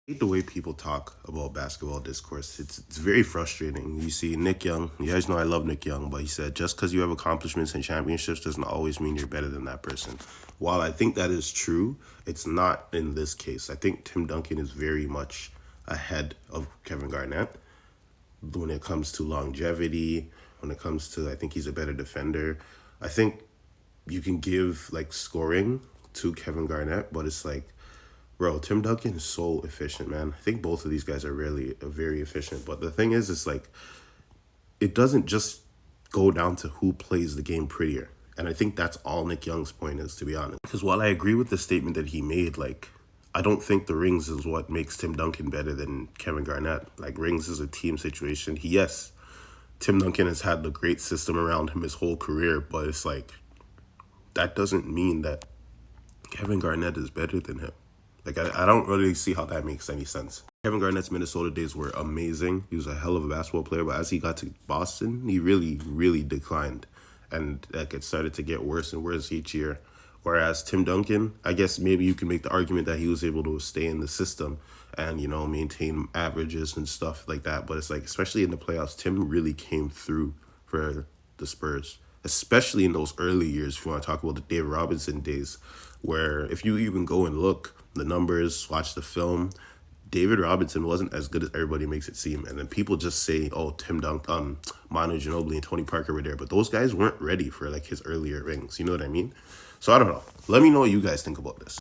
Hate the way people talk about basketball discourse. It's very frustrating. You see Nick Young. You guys know I love Nick Young, but he said just because you have accomplishments and championships doesn't always mean you're better than that person. While I think that is true, it's not in this case. I think Tim Duncan is very much ahead of Kevin Garnett when it comes to longevity. When it comes to, I think he's a better defender. I think you can give like scoring to Kevin Garnett, but it's like, bro, Tim Duncan is so efficient, man. I think both of these guys are really very efficient. But the thing is, it's like, it doesn't just go down to who plays the game prettier. And I think that's all Nick Young's point is, to be honest. Because while I agree with the statement that he made, like, I don't think the rings is what makes Tim Duncan better than Kevin Garnett. Like, rings is a team situation. Yes, Tim Duncan has had the great system around him his whole career, but it's like, that doesn't mean that Kevin Garnett is better than him. Like, I don't really see how that makes any sense. Kevin Garnett's Minnesota days were amazing. He was a hell of a basketball player, but as he got to Boston, he really, really declined. And like it started to get worse and worse each year. Whereas Tim Duncan, I guess maybe you can make the argument that he was able to stay in the system and, maintain averages and stuff like that. But it's like, especially in the playoffs, Tim really came through for the Spurs, especially in those early years. If you want to talk about the David Robinson days, where if you even go and look, the numbers, watch the film, David Robinson wasn't as good as everybody makes it seem. And then people just say, oh, Manu Ginobili and Tony Parker were there. But those guys weren't ready for like his earlier rings. You know what I mean? So I don't know. Let me know what you guys think about this.